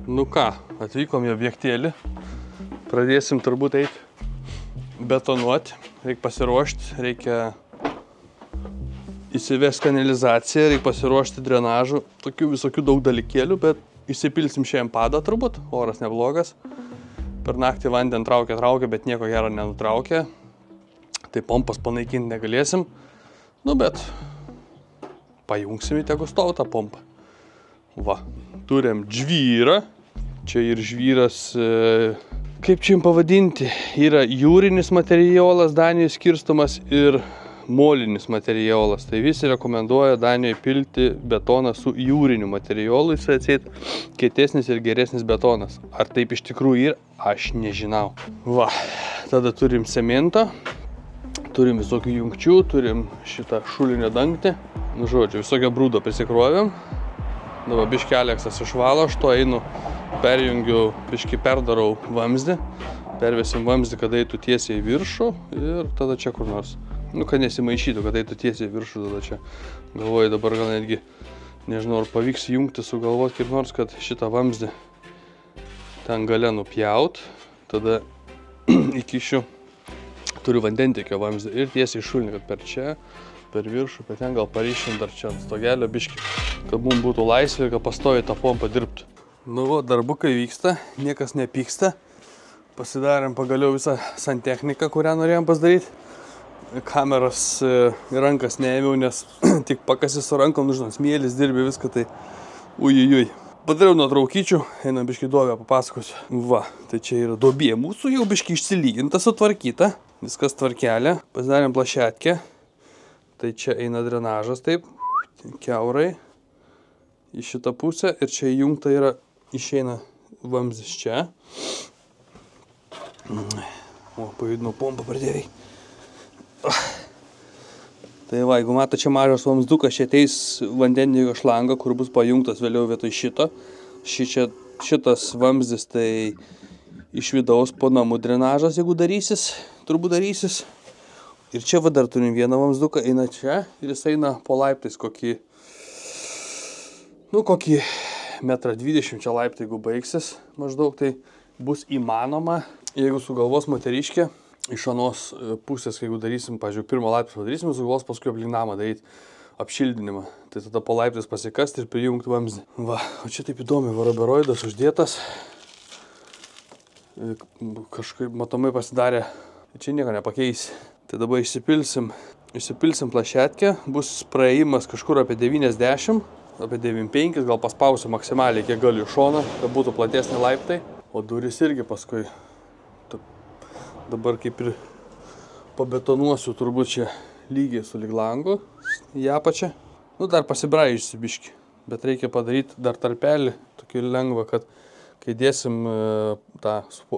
Nu ką, atvykom į objektėlį. Pradėsim turbūt eiti betonuoti. Reikia pasiruošti, reikia įsivesti kanalizaciją, reikia pasiruošti drenažų. Tokių visokių daug dalykėlių, bet įsipilsim šiandien padą turbūt. Oras neblogas. Per naktį vandен traukia, bet nieko gero nenutraukia. Tai pompas panaikinti negalėsim. Nu, bet pajungsim į tegu stovų tą pompą. Va, turim žvyrą. Čia ir žvyras, kaip čia jums pavadinti, yra jūrinis materialas Danijoje skirstomas ir molinis materialas. Tai visi rekomenduoja Danijoje pilti betoną su jūriniu materialu. Jis atseit kietesnis ir geresnis betonas. Ar taip iš tikrųjų yra? Aš nežinau. Va, tada turim cementą. Turim visokių jungčių, turim šitą šulinio dangtį. Nu, žodžiu, visokio brūdo prisikrovėm. Dabar biškį Aleksas išvalo, aš to einu, perjungiu, biškį perdarau vamzdį. Pervesim vamzdį, kad eitų tiesiai į viršų ir tada čia kur nors. Nu, kad nesimaišytų, kad eitų tiesiai į viršų, tada čia. Galvoju, dabar gal netgi, nežinau, ar pavyks jungti, sugalvoti kaip nors, kad šitą vamzdį ten gale nupjaut. Tada įkišiu. Turiu vandentiekio vamzdį ir tiesiai šulinį, kad per čia, per viršų, bet ten gal paryšim dar čia ant stogelio biškį, kad mums būtų laisvė ir kad pastoviai tą pompą dirbtų. Nu, va, darbukai vyksta, niekas nepyksta. Pasidarėm pagaliau visą santechniką, kurią norėjom pasidaryti. Kameras į rankas neėmiau, nes tik pakasi su rankom, nu, žinot, smėlis dirbi viską, tai ujujui. Padariau nuotraukyčių, einam biškį duobę papasakosiu. Va, tai čia yra duobė mūsų, jau biškį išsilyginta, sutvarkyta. Viskas tvarkelė. Pasidarėm plašetkę. Tai čia eina drenažas taip, kiaurai į šitą pusę. Ir čia įjungta yra, išeina vamzdis čia. O, pajudinau pompą pradėjai. Tai va, jeigu mato čia mažas vamzdukas, čia ateis vandendiekio šlanga, kur bus pajungtas vėliau vietoj šito. Šitas vamzdis tai iš vidaus po namų drenažas, jeigu darysis, turbūt darysis. Ir čia va dar turim vieną vamzduką, eina čia ir jis eina po laiptais kokį 1,20 m čia laiptai, jeigu baigsis maždaug, tai bus įmanoma, jeigu sugalvos moteriškė. Iš anos pusės, jeigu darysim, pavyzdžiui, pirmą laiptą padarysim, sugalvos paskui aplink namą daryti apšildinimą. Tai tada po laiptais pasikasti ir prijungti vamzdį. Va, o čia taip įdomi, varoberoidas uždėtas. Kažkaip matomai pasidarė, čia nieko nepakeisi. Tai dabar išsipilsim plašetkę, bus praėjimas kažkur apie 90, apie 95, gal paspausiu maksimaliai, kiek galiu iš šono, kad būtų platesni laiptai. O duris irgi paskui. Dabar kaip ir pabetonuosiu turbūt čia lygiai su lyg langu į apačią. Nu, dar pasibraižysiu biškį, bet reikia padaryti dar tarpelį, tokį lengvą, kad kai dėsim tą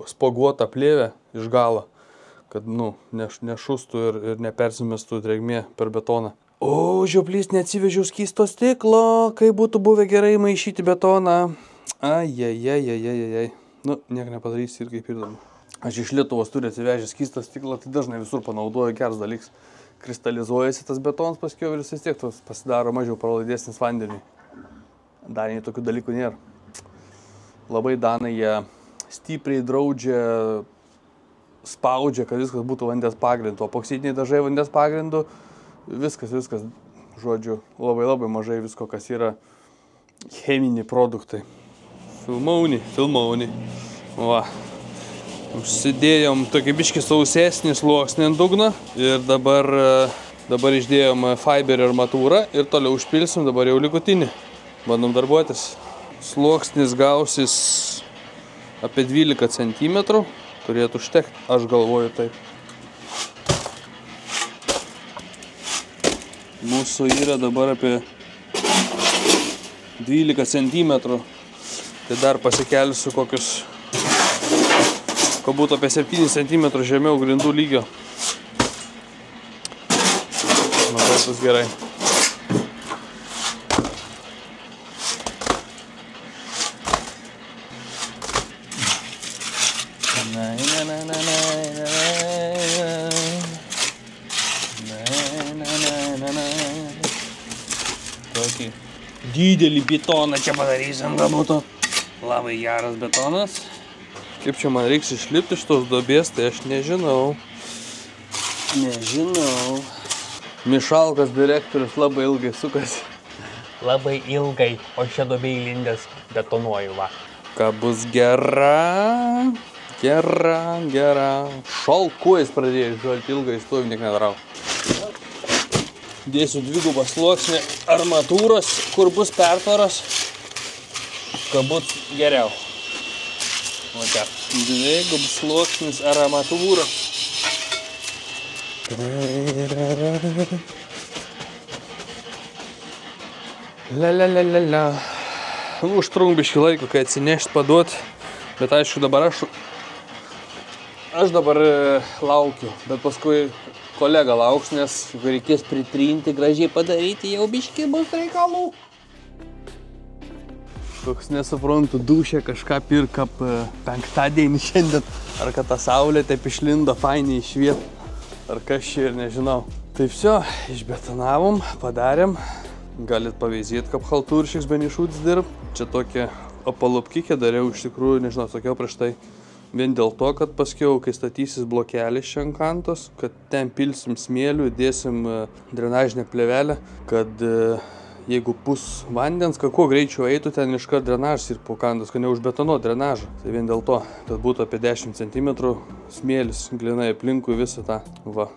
spoguotą plėvę iš galo, kad, nu, nešustų ir nepersimestų drėgmė per betoną. O, žioplys, neatsivežiau skysto stiklo, kai būtų buvę gerai maišyti betoną. Ai. Nu, nieko nepadarysi ir kaip ir dabar. Aš iš Lietuvos turiu atsivežęs skystą stiklą, tai dažnai visur panaudoju, geras dalykas. Kristalizuojasi tas betonas paskiau ir jis vis tiek pasidaro mažiau pralaidesnis vandeniui. Danijai tokių dalykų nėra. Labai Danai jie stipriai draudžia, spaudžia, kad viskas būtų vandens pagrindu. O epoksidiniai dažai vandens pagrindu, viskas, žodžiu, labai mažai visko, kas yra cheminiai produktai. Filmauni. Va. Užsidėjom tokį biškį sausesnį sluoksnį ant dugno ir dabar išdėjom fiberį armatūrą ir toliau užpilsim, dabar jau likutinį. Bandom darbuotis. Sluoksnis gausis apie 12 cm, turėtų užtekti, aš galvoju taip. Mūsų yra dabar apie 12 cm, tai dar pasikelsiu kokius, ko būtų apie 7 cm žemiau grindų lygio. Manau, bus gerai. Tokį didelį betoną čia padarysim, kad būtų Labai geras betonas. Kaip čia man reiks išlipti iš tos duobės, tai aš nežinau. Mišalkas direktorius labai ilgai sukasi. Labai ilgai, o šia duobė įlindęs betonuoju, va. Ką bus gera. Šalkuojais pradėjai žalti ilgai, stovi niek nedarau. Dėsiu dvigubą sluoksnį armatūros, kur bus pertvaras, kad bus geriau. O čia, dvigubas sluoksnis armatūros. La. Užtrunk biškį laiko, kai atsinešt paduot, bet aišku dabar aš dabar laukiu, bet paskui kolega lauks, nes reikės pritrinti, gražiai padaryti, jau biškį bus reikalų. Toks nesuprantu, dušė kažką pirk ap penktadienį šiandien, ar kad ta saulė taip išlindo fainiai šviet, ar kas čia ir nežinau. Taip vsio, išbetonavom, padarėm, galit pavyzdėti, kaip halturšiks benišūtis dirb. Čia tokia apalupkikė dariau, iš tikrųjų, nežinau, sakiau prieš tai. Vien dėl to, kad paskiau, kai statysis blokelis čia ant kantos, kad ten pilsim smėlių, dėsim drenažinę plėvelę, kad jeigu pus vandens, kuo greičiau eitų, ten iškart drenažas ir po kantos, kad neužbetonuot drenažą. Tai vien dėl to, kad būtų apie 10 cm smėlis glinai aplinkui visą tą va.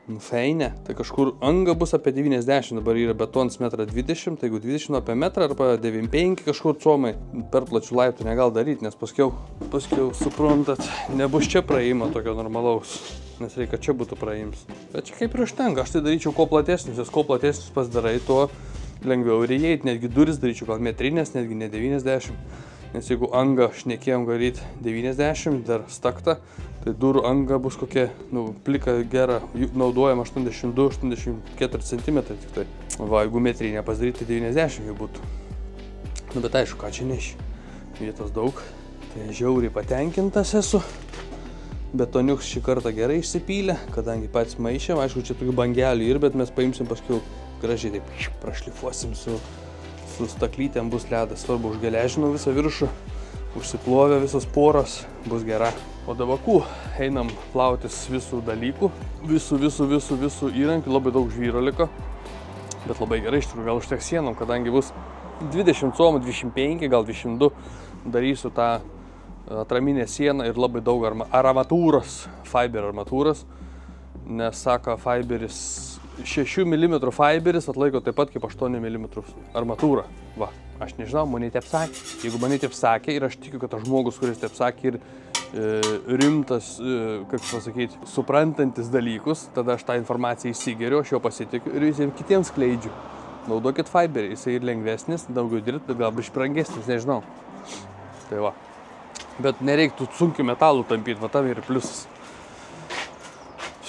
Feinė. Tai kažkur anga bus apie 90, dabar yra betonas 1,20 m, tai jeigu 20 apie metrą arba 95 kažkur comai per plačių laiptų negal daryti, nes paskiau suprantat, nebus čia praėjimo tokio normalaus, nes reikia čia būtų praėjims. Bet čia kaip ir užtenka, aš tai daryčiau kuo platesnis, nes kuo platesnis pasidarai, tuo lengviau ir įeit, netgi duris daryčiau gal metrinės, netgi ne 90, nes jeigu angą šnekėjom daryti 90, dar stakta, tai durų anga bus kokia, plika gera, naudojama 82-84 cm tik tai. Va, jeigu metrinė pasidaryti, tai 90 jau būtų. Bet aišku, ką čia neši. Vietos daug. Tai žiauriai patenkintas esu. Betoniuks šį kartą gerai išsipylė, kadangi patys maišėm. Aišku, čia tokių bangelių ir, bet mes paimsim paskui gražiai taip prašlifuosim su staklytėm, bus ledas. Svarbu, užgeležinau visą viršų. Užsiplovė visos poros, bus gera. O dabar einam plautis visų dalykų, visų įrankių, labai daug žvyro liko, bet labai gerai, iš tikrųjų gal užteks sienom, kadangi bus 20 cm, 25, gal 22, darysiu tą atraminę sieną ir labai daug armatūros, fiber armatūros, nes sako, fiberis 6 mm fiberis atlaiko taip pat kaip 8 mm armatūra. Va, aš nežinau, mane taip sakė. Jeigu mane taip sakė ir aš tikiu, kad tas žmogus, kuris taip sakė ir rimtas, kaip pasakyti, suprantantis dalykus, tada aš tą informaciją įsigeriu, aš jo pasitikiu ir visiems kitiems skleidžiu. Naudokit fiberį, jisai ir lengvesnis, daugiau dirbti, bet galbūt brangesnis, nežinau. Tai va. Bet nereiktų sunkių metalų tampyti, va tam ir pliusas.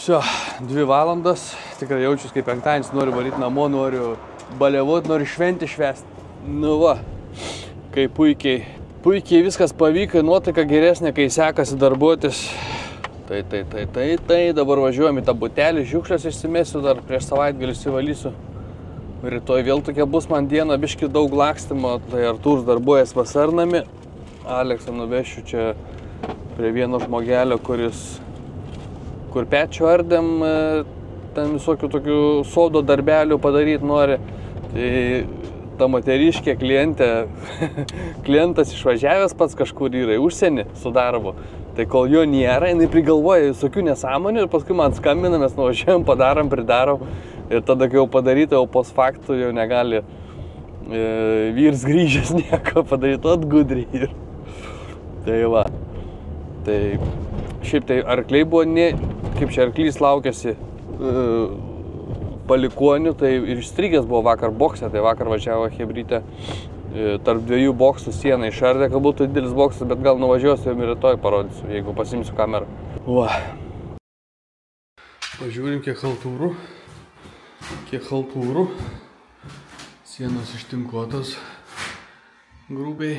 Šio, 2 valandas, tikrai jaučiuosi kaip penktadienis, noriu varyti namo, noriu baliavoti, noriu šventę švęsti. Nu va, kai puikiai viskas pavyko, nuotaika geresnė, kai sekasi darbuotis. Tai, dabar važiuojam į tą butelį, žiukšlės išsimesiu, dar prieš savaitgalį įsivalysiu. Rytoj vėl tokia bus man diena, biški daug lakstymo, tai Artūrs darbuojas vasarnami. Aleksą nuvešiu čia prie vieno žmogelio, kur pečių ardėm, ten visokių tokių sodo darbelių padaryti nori. Tai ta moteriškė klientė, klientas išvažiavęs pats kažkur yra į užsienį su darbu. Tai kol jo nėra, jinai prigalvoja visokių nesąmonių ir paskui man skambina, mes nuvažiuojam, padarom, pridarom. Ir tada, kai jau padaryta, jau post faktų jau negali vyrs grįžęs nieko padaryti, atgudriai. Tai va. Tai šiaip tai arkliai buvo, kaip čia arklys laukėsi palikonių, tai ir išstrigęs buvo vakar bokse, tai vakar važiavo hebrytė tarp 2 boksų sieną išardė, kad būtų didelis boksas, bet gal nuvažiuosiu ir rytoj parodysiu, jeigu pasimsiu kamerą. Va. Pažiūrim, kiek haltūrų. Sienos ištinkuotos grubiai.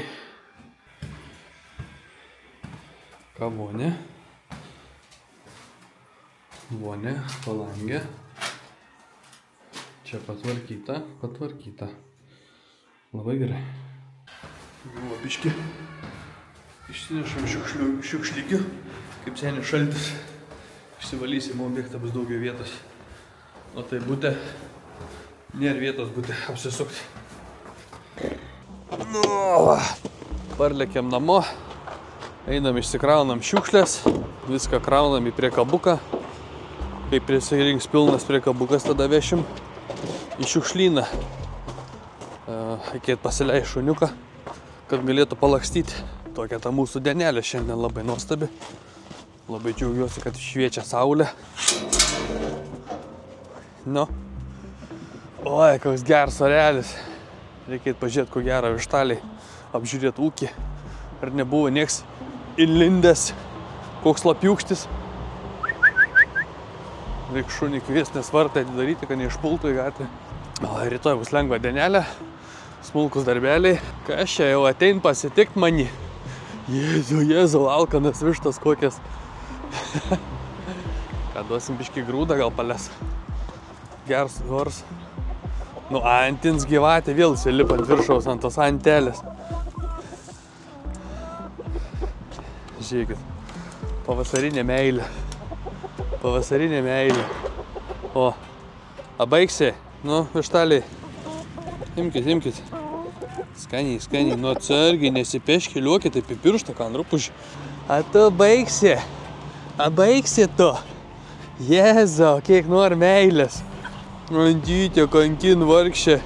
Ką vonė, palangė. Čia patvarkyta. Labai gerai. Buvo biški. Išsinešam šiukšlygių, kaip senis šaltis. Išsivalysim, objektą bus daugiau vietos. O tai būtė, nėra vietos būtė apsisukti. Nu, parlėkiam namo, einam išsikraunam šiukšlės, viską kraunam į priekabuką. Kai prisirinks pilnas priekabukas, tada vešim į šiukšlyną. Reikėtų pasileisti šuniuką, kad galėtų palakstyti. Tokia ta mūsų dienelė šiandien labai nuostabi. Labai džiaugiuosi, kad šviečia saulė. Nu. Oi, koks geras orelis. Reikėtų pažiūrėti, ko gerą vištaliai. Apžiūrėti ūkį. Ar nebuvo nieks įlindęs, koks lapiūkštis. Reik šunį kviesti, nes vartai atidaryti, kad neišpultų į gatvę. Rytoj bus lengva dienelė. Smulkus darbeliai. Kas čia jau atein pasitikt mani? Jėzau, alkanas vištas kokias. Ką duosim biškį grūdą, gal pales. Geras hors. Nu, antins gyvatė vėl įsilipa ant viršaus, ant tos antelės. Žiūrėkit. Pavasarinė meilė. Pavasarinė meilė. O, abaigsi? Nu, vištaliai. Imkit. Skaniai. Nu, atsargiai, nesipeški, liuokit taip į pirštą, ką nrupuži. A tu baigsi? A baigsi tu? Jėzau, kiek nori meilės. Andytė, kankin, vargšė.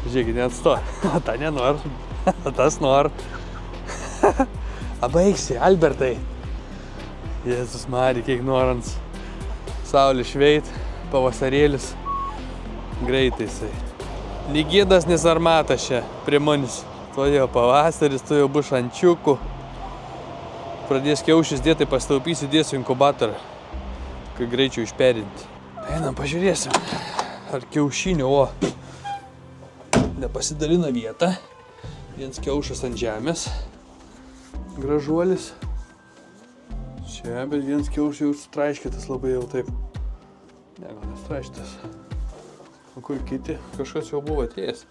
Žiūrėkit, net sto. A ta nenor. A tas nor. A baigsi, Albertai. Jėzus Marija, kiek norans. Saulė šveit, pavasarėlis. Greitai jisai. Lygėdas nesarmatas čia prie manis. To jau pavasaris, to jau bus ančiukų. Pradės kiaušis dėtai, pasitaupysi, dėsiu inkubatorą, kai greičiau išperinti. Einam, pažiūrėsim, ar kiaušinio, nepasidalina vietą. Vienas kiaušas ant žemės, gražuolis. Čia, bet vienas kiaušas jau sutraiškytas labai jau taip. Ne, gal nesutraiškytas. O kur kiti? Kažkas jau buvo atėjęs.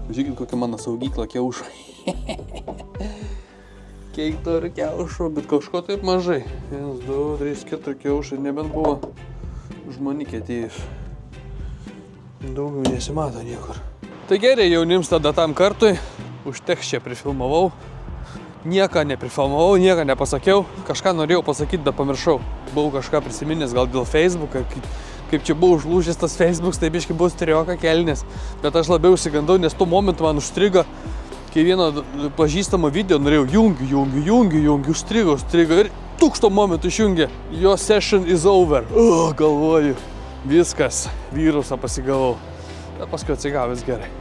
Žiūrėkit, kokia mano saugykla kiaušų. Kiek turi kiaušų, bet kažko taip mažai. 1, 2, 3, 4 kiaušai, nebent buvo žmonikė atėjus. Daugiau nesimato niekur. Tai gerai, jaunims tada tam kartui. Užteks čia prifilmavau. Nieką neprifilmavau, nieką nepasakiau. Kažką norėjau pasakyti, bet pamiršau. Buvau kažką prisiminęs, gal dėl Facebooką. Kaip čia buvo užlūžęs tas Facebooks, tai biškai buvo sterioka kelnės. Bet aš labiau užsigandau, nes tuo momentu man užstrigo, kai vieno pažįstamo video norėjau jungiu, užstrigo ir tukšto momentų išjungė. Your session is over. Galvoju, viskas, virusą pasigavau. Bet paskui atsigavęs gerai.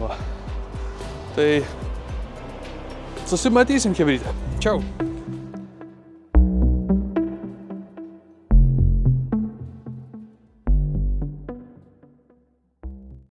Va. Tai susimatysim, chebryte. Čiau.